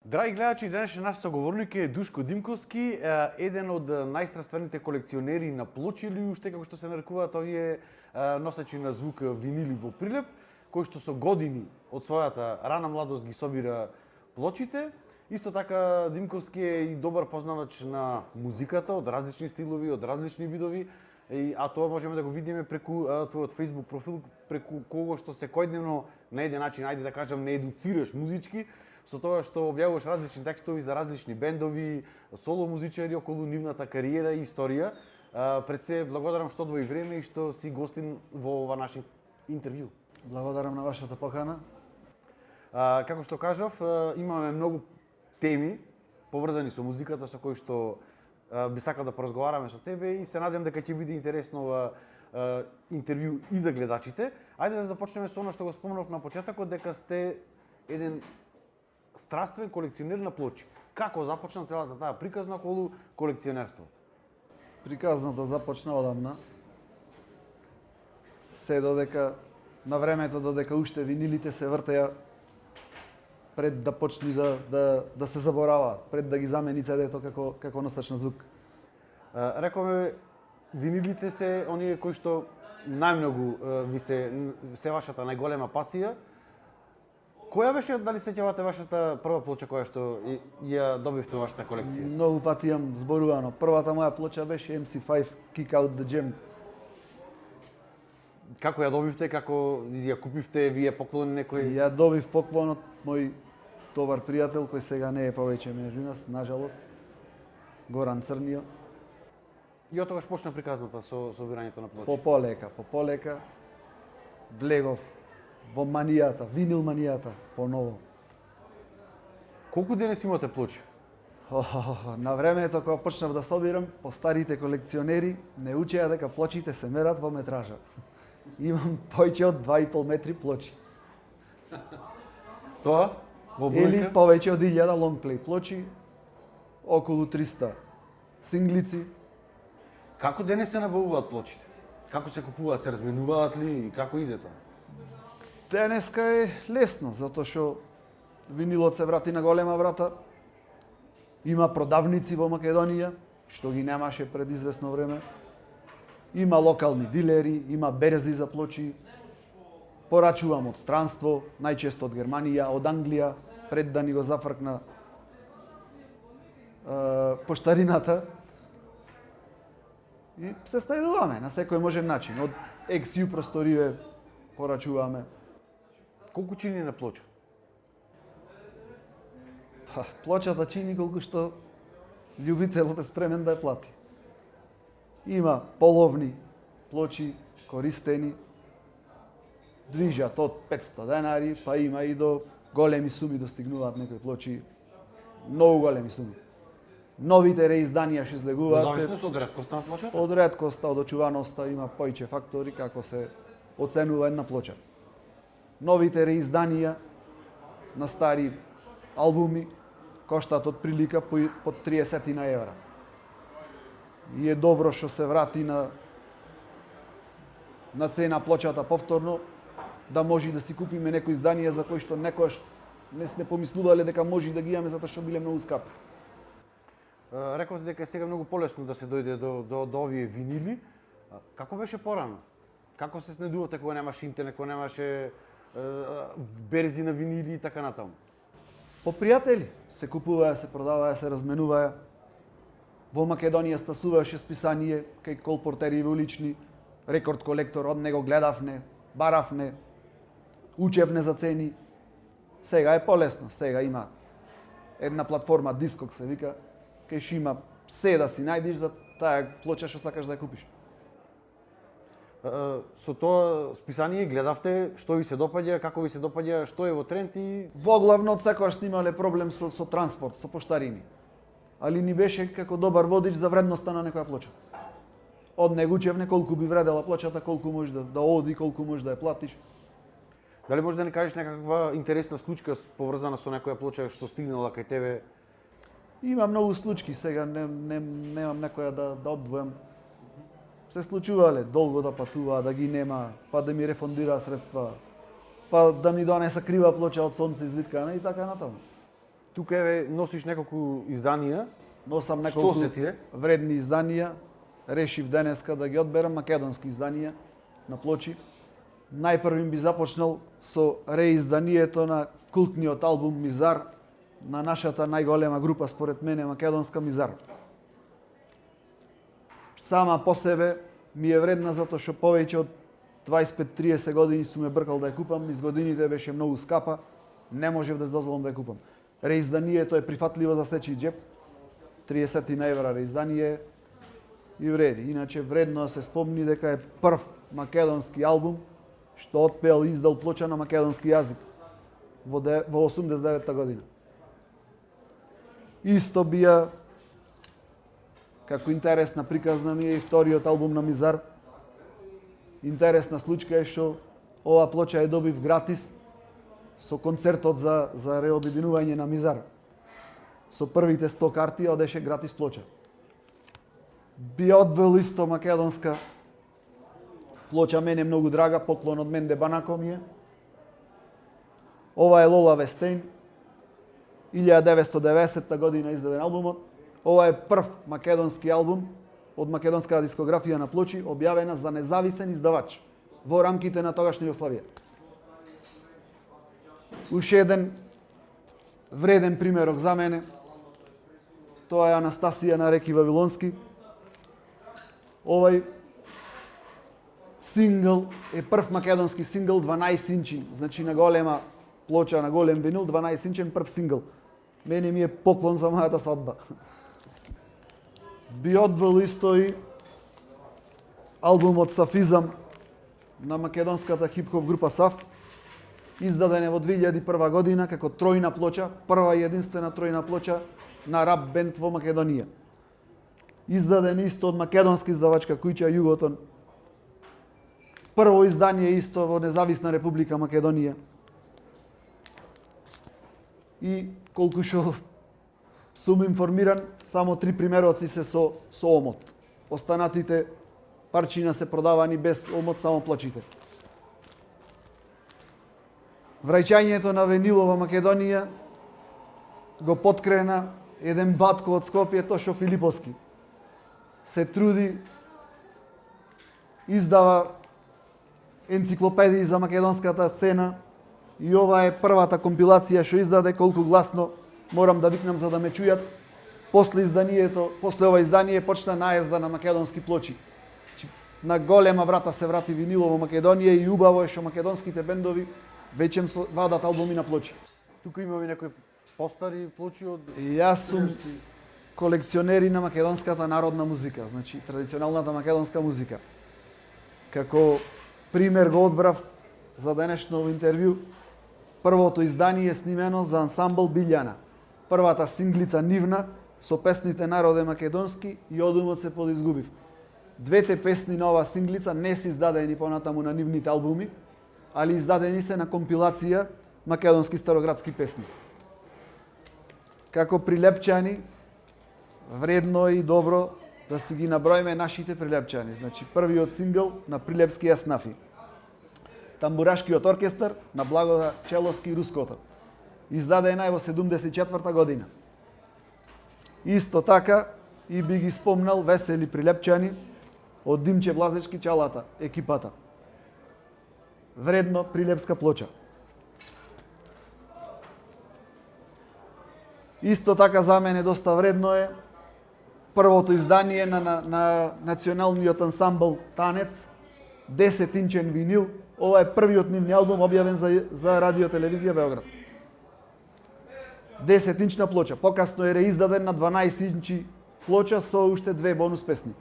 Драги гледачи, денешниот наш соговорник е Душко Димковски, еден од најстраствените колекционери на плочи или уште како што се нарекуваат овие носачи на звук винили во прилеп, кој што со години од својата рана младост ги собира плочите. Исто така Димковски е и добар познавач на музиката од различни стилови, од различни видови, а тоа можеме да го видиме преку твојот Facebook профил, преку кого што секојдневно на еден начин, ајде да кажам, не едуцираш музички, со тоа што објавуваш различни текстови за различни бендови, соло музичари околу нивната кариера и историја. Пред се благодарам што одвои време и што си гостин во ова наше интервју. Благодарам на вашата покана. Како што кажав, имаме многу теми поврзани со музиката со кои што би сакал да поразговараме со тебе и се надевам дека ќе биде интересно ова интервју и за гледачите. Ајде да започнеме со она што го спомнав на почетокот, дека сте еден страствен колекционер на плочи. Како започна целата таа приказна околу колекционерството? Приказната започна одамна. Се додека на времето додека уште винилите се вртеа пред да почни да се забораваат, пред да ги замени CD-то како носач на звук. Рековме, винилите се оние кои што најмногу ви се вашата најголема пасија. Која беше, дали сеќавате, вашата прва плоча која што ја добивте во вашата колекција? Многу пати имам зборувано. Првата моја плоча беше MC5 Kick Out the Jam. Како ја добивте, како ја купивте, ви ја поклони некој? Ја добив поклон од мој добар пријател кој сега не е повеќе меѓу нас, нажалост. Горан Црнио. И од тогаш почна приказната со собирањето на плочи? По полека влегов во манијата, винил манијата, поново. Колку денес имате плочи? На времето кога почнав да собирам, по старите колекционери не учеа дека плочите се мерат во метража. Имам повеќе од 2,5 метри плочи. Тоа? Во бројка? Или повеќе од 1000 лонгплей плочи, околу 300 синглици. Како денес се набавуваат плочите? Како се купуваат, се разменуваат ли и како иде тоа? Денеска е лесно, затоа што винилот се врати на голема врата. Има продавници во Македонија, што ги немаше пред известно време. Има локални дилери, има берези за плочи. Порачувам од странство, најчесто од Германија, од Англија, пред да ни го зафркна поштарината. И се стајдуваме на секој можен начин. Од XU просториве порачуваме. Колку чини на плоча? Плочата чини колку што љубителот е спремен да ја плати. Има половни плочи, користени, движат од 500 денари, па има и до големи суми достигнуваат некои плочи, многу големи суми. Новите реизданија што излегуваат се Зависност од реткоста на плочата? од реткоста, од очуваноста, има поиќе фактори како се оценува една плоча. Новите реизданија на стари албуми коштаат од прилика по 30 евра. И е добро што се врати на цена плочата повторно, да може да си купиме некои изданија за кои што некојаш не сме помислувале дека може да ги имаме затоа што биле многу скапи. Рековте дека е сега многу полесно да се дојде до овие винили. Како беше порано? Како се снедувате кога немаше интернет, кога немаше берези на винили и така натаму? По пријатели се купуваа, се продаваа, се разменуваа. Во Македонија стасуваше списание кај колпортериве улични, рекорд колектор, од него гледавне, баравне, учевне за цени. Сега е полесно, сега има една платформа Discog се вика, кај што има се да си најдиш за таа плоча што сакаш да ја купиш. Со тоа списание гледавте што ви се допаѓа, како ви се допаѓа, што е во тренд и... Воглавно од секогаш имале проблем со транспорт, со поштарини. Али ни беше како добар водич за вредноста на некоја плоча. Од него учевне колку би вредела плочата, колку може да оди, колку може да ја платиш. Дали може да ни кажеш некаква интересна случка поврзана со некоја плоча што стигнала кај тебе? Има многу случки, сега немам некоја да одвојам. Се случувале долго да патуваа, да ги нема, па да ми рефондираа средства, па да ми донеса крива плоча од сонце извиткана и така натаму. Тука носиш неколку изданија. Носам Што неколку се тие? вредни изданија. Решив денеска да ги одберам македонски изданија на плочи. Најпрвим би започнал со реизданието на култниот албум Мизар на нашата најголема група според мене македонска Мизар. Сама по себе ми е вредна затоа што повеќе од 25-30 години сум ја бркал да ја купам, низ годините беше многу скапа, не можев да дозволам да ја купам. Реизданието е прифатливо за сечи џеп, 30 на евра реиздание и вреди. Иначе вредно да се спомни дека е прв македонски албум што отпеал и издал плоча на македонски јазик во 89 година. Исто бија како интересна приказна ми е и вториот албум на Мизар. Интересна случка е што ова плоча ја добив гратис со концертот за реобединување на Мизар. Со првите 100 карти одеше гратис плоча. Би одбил исто македонска плоча, мене многу драга, поклон од Менде Банако ми е. Ова е Лола Вестейн, 1990 година издаден албумот. Ова е прв македонски албум од македонската дискографија на плочи, објавена за независен издавач во рамките на тогашна Југославија. Уште еден вреден примерок за мене, тоа е Анастасија на Реки Вавилонски. Овај сингл е прв македонски сингл 12 инчи, значи на голема плоча, на голем винил, 12 инчен прв сингл. Мене ми е поклон за мојата свадба. Би одбил исто и албумот Сафизам на македонската хип-хоп група Саф, издаден е во 2001 година како тројна плоча, прва и единствена тројна плоча на рап бенд во Македонија. Издаден исто од македонска издавачка куќа Југотон. Прво издание исто во Независна Република Македонија. И колку што сум информиран, само 3 примероци се со омот. Останатите парчина се продавани без омот, само плочите. Враќањето на винило во Македонија го поткрена еден батко од Скопје, Тошо Филиповски. Се труди, издава енциклопедии за македонската сцена и ова е првата компилација што издаде. Колку гласно морам да викнам за да ме чујат. После ова издание почна наезда на македонски плочи. На голема врата се врати винило во Македонија и убаво е што македонските бендови веќе вадат албуми на плочи. Тука имаме некои постари плочи од... Јас сум колекционери на македонската народна музика, значи традиционалната македонска музика. Како пример го одбрав за денешно интервју првото издание снимено за ансамбл Билјана. Првата синглица Нивна со песните Народе македонски и Одумот се подизгубив. Двете песни на оваа синглица не се издадени понатаму на нивните албуми, али издадени се на компилација македонски староградски песни. Како прилепчани, вредно и добро да си ги наброиме нашите прилепчани. Значи, првиот сингл на Прилепски Јаснафи. Тамбурашкиот оркестар на Благода Человски и Руското. Издадена е во 74 година. Исто така и би ги спомнал Весели прилепчани од Димче Блазечки Чалата, екипата. Вредно прилепска плоча. Исто така за мене доста вредно е првото издание на националниот ансамбл Танец, 10-инчен винил. Ова е првиот нивни албум објавен за радио телевизија Београд. 10-инчна плоча. Покасно е реиздаден на 12-инчи плоча со уште 2 бонус песни.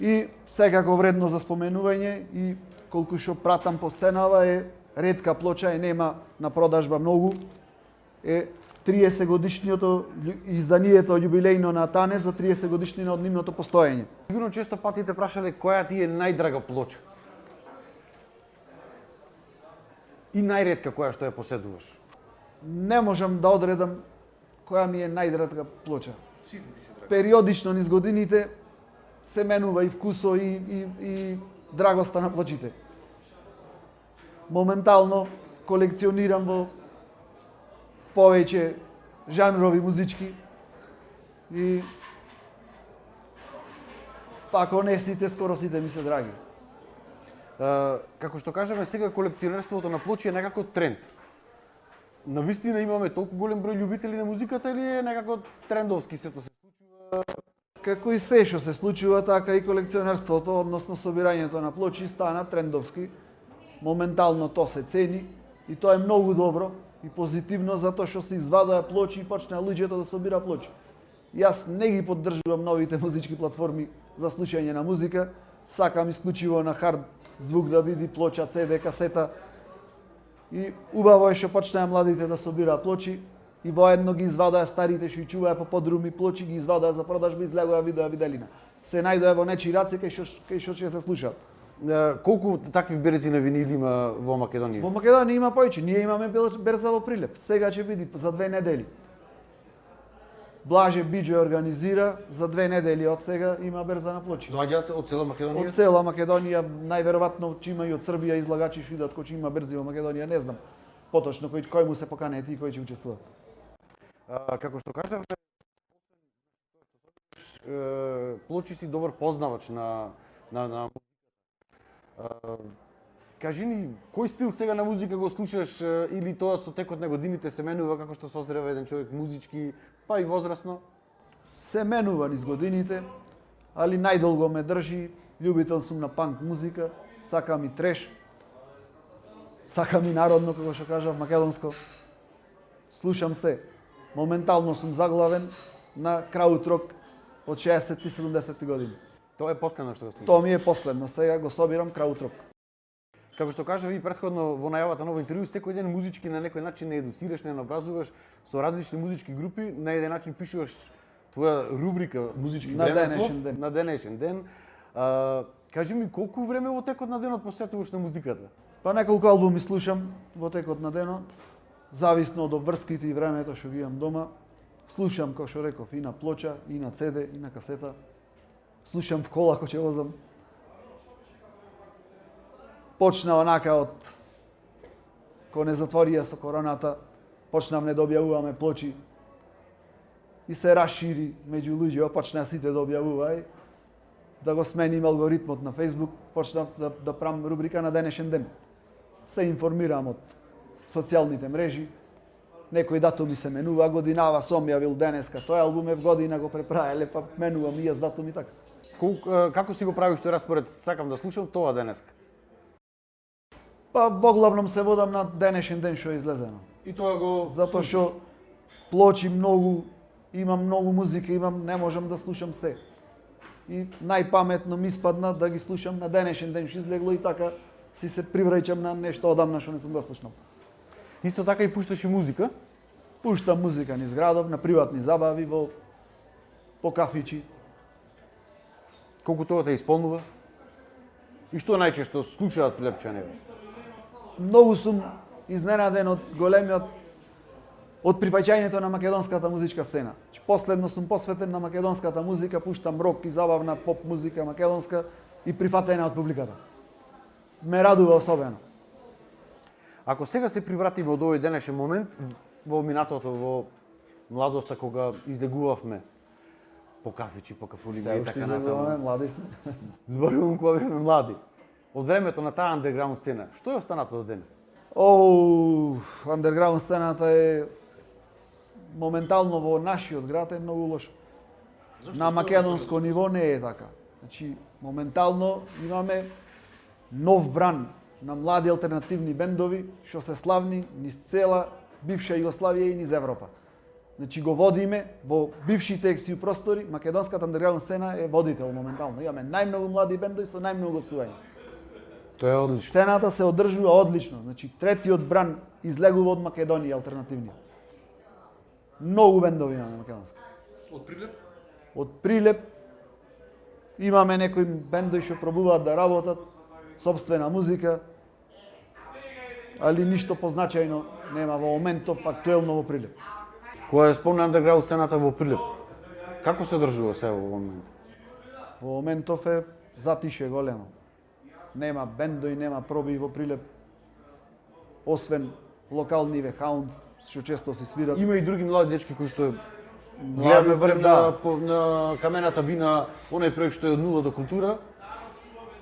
И секако вредно за споменување и колку што пратам по сценава е ретка плоча, нема на продажба многу. Е 30 годишниото изданието јубилејно на Танец за 30 годишнина од нивното постоење. Сигурно често пати те прашале која ти е најдрага плоча. И најретка која што ја поседуваш. Не можам да одредам која ми е најдрага плоча. Периодично низ годините се менува и вкусо и драгоста на плочите. Моментално колекционирам во повеќе жанрови музички и ако не сите, скоро сите ми се драги. Како што кажеме, сега колекционерството на плочи е некако тренд. Навистина имаме толку голем број љубители на музиката или е некако трендовски сето се случува? Како и се што се случува, така и колекционерството, односно собирањето на плочи стана трендовски. Моментално то се цени и тоа е многу добро и позитивно затоа што се извадаа плочи и почнаа луѓето да собира плочи. Јас не ги поддржувам новите музички платформи за слушање на музика, сакам исклучиво на хард звук да биде плоча, CD, касета. И убаво е што почнаа младите да собираат плочи и воедно ги извадаа старите што ги чуваа по подруми плочи, ги извадаа за продажба и излегоа видеалина. Се најдоа во нечии раце кај што ќе се слушаат. Колку такви берези на винили има во Македонија? Во Македонија има повеќе. Ние имаме берза во Прилеп. Сега ќе биде за 2 недели. Блаже Биџо организира за 2 недели од сега има берза на плочи. Доаѓаат од цела Македонија? Од цела Македонија, најверојатно ќе има и од Србија излагачи што идат кои ќе има берзи во Македонија, не знам. Поточно кој му се поканети и кој ќе учествува. Како што кажавме, плочи си добар познавач на кажи ни, кој стил сега на музика го слушаш или тоа со текот на годините се менува како што созрева еден човек музички, па и возрасно? Се менува низ годините, али најдолго ме држи, љубител сум на панк музика, сакам и треш, сакам и народно, како што кажав, македонско. Слушам се. Моментално сум заглавен на краутрок од 60-ти, 70-ти години. Тоа е последно што го слушам. Тоа ми е последно, сега го собирам краутрок. Како што кажа ви претходно во најавата на овој интервју, секој ден музички на некој начин не едуцираш, не образуваш со различни музички групи, на еден начин пишуваш твоја рубрика музички На време денешен ден. На денешен ден. Кажи ми колку време во текот на денот посветуваш на музиката? Па неколку албуми слушам во текот на денот, зависно од обврските и времето што ги имам дома. Слушам, како што реков, и на плоча, и на CD, и на касета. Слушам в кола кога ќе возам. Почна онака од кога не затворија со короната, почнам не да објавуваме плочи и се расшири меѓу луѓе, почнаа сите да објавувај, да го сменим алгоритмот на Facebook, почнав да правам рубрика на денешен ден. Се информирам од социјалните мрежи, некои датуми се менува, годинава сом јавил денеска, тој албум е в година го преправиле, па менувам и јас датуми така. Како си го правиш тој распоред? Сакам да слушам тоа денеска. Па воглавном се водам на денешен ден што е излезено. И тоа го Затоа што плочи многу, имам многу музика, не можам да слушам се. И најпаметно ми испадна да ги слушам на денешен ден што излегло и така си се привраќам на нешто одамна што не сум го слушнал. Исто така и пушташ и музика? Пуштам музика низ градов, на приватни забави, по кафичи. Колку тоа те исполнува? И што најчесто слушаат плепчани? Многу сум изненаден од големиот од прифаќањето на македонската музичка сцена. Последно сум посветен на македонската музика, пуштам рок и забавна поп музика македонска и прифатена од публиката. Ме радува особено. Ако сега се привратиме од овој денешен момент во минатото, во младоста кога излегувавме по кафичи, по кафулиња и така натаму. Млади сме. Зборувам кога бевме млади. Од времето на таа андерграунд сцена, што е останато до денес? Андерграунд сцената е моментално во нашиот град е многу лошо. На македонско ниво не е така. Значи, моментално имаме нов бран на млади алтернативни бендови што се славни низ цела бивша Југославија и низ Европа. Значи го водиме во бившите ексију простори, македонската андерграунд сцена е водител моментално. Имаме најмногу млади бендови со најмногу гостувања. Тоа е одлично. Сцената се одржува одлично. Значи третиот бран излегува од Македонија алтернативни. Многу бендови имаме македонски. Од Прилеп? Од Прилеп имаме некои бендови што пробуваат да работат сопствена музика, али ништо позначајно нема во моментов актуелно во Прилеп. Кога ја спомна андерграунд сцената во Прилеп, како се одржува се во момент? Во моментов е затише големо. Нема бендови, нема проби во Прилеп, освен локалниве Hounds, што често си свират. Има и други млади дечки кои што Младите, гледаме барем да. на камената бина, оној проект што е од нула до култура.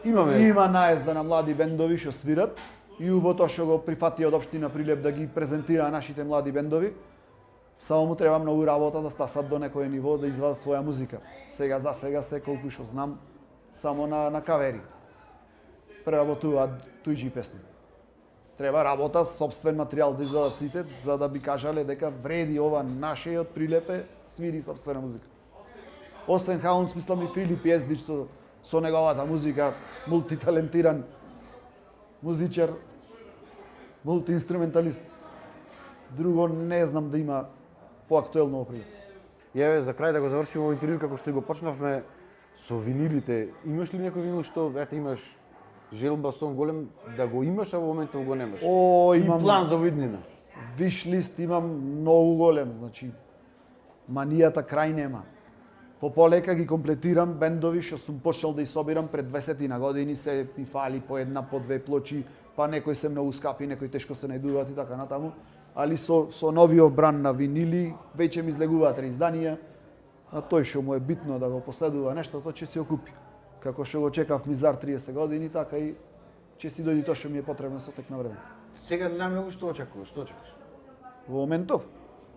Имаме. Има наезда на млади бендови што свират и убото што го прифати од општина Прилеп да ги презентира нашите млади бендови. Само му треба многу работа да стасат до некој ниво да извадат своја музика. Сега за сега се колку што знам само на кавери. Преработуваат туѓи песни. Треба работа, собствен материјал да извадат сите, за да би кажале дека вреди ова нашиот Прилепе свири собствена музика. Освен Хаунс, мислам и Филип Јездич со неговата музика, мултиталентиран музичар, мултиинструменталист. Друго не знам да има поактуелно оприлеп. Еве за крај да го завршиме овој интервју како што и го почнавме со винилите. Имаш ли некој винил што ете имаш желба сон голем да го имаш, а во моментов го немаш? О, И имам план за виднина. виш лист имам многу голем, значи манијата крај нема. Полека ги комплетирам бендови што сум почнал да собирам пред 20 на години, се ми фали по една, по две плочи, па некои се многу скапи, некои тешко се најдуваат и така натаму. Али со новиот бран на винили веќе ми излегуваат реизданија, а тој што му е битно да го последува нешто, тоа ќе се окупи. Како што го чекав Мизар 30 години, така и ќе си дојде тоа што ми е потребно со тек на време. Сега најмногу што очекуваш? Што очекуваш? Во моментов,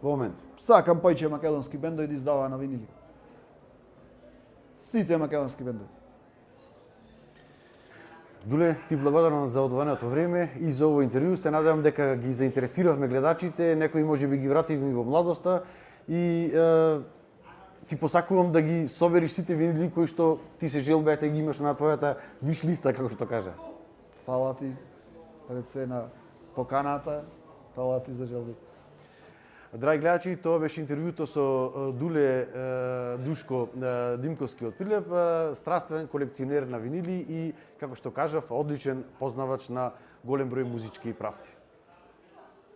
Во момент. сакам поиќе македонски бендови да издава на винили. Сите македонски бендови. Дуле, ти благодарам за одвоеното време и за овој интервју. Се надевам дека ги заинтересиравме гледачите, некои можеби ги вративме во младоста и ти посакувам да ги собериш сите винили кои што ти се желбе да ги имаш на твојата виш листа, како што кажа. Фала ти пред се на поканата, фала ти за желбите. Драги гледачи, тоа беше интервјуто со Дуле Душко Димковски од Прилеп, страствен колекционер на винили и, како што кажав, одличен познавач на голем број музички правци.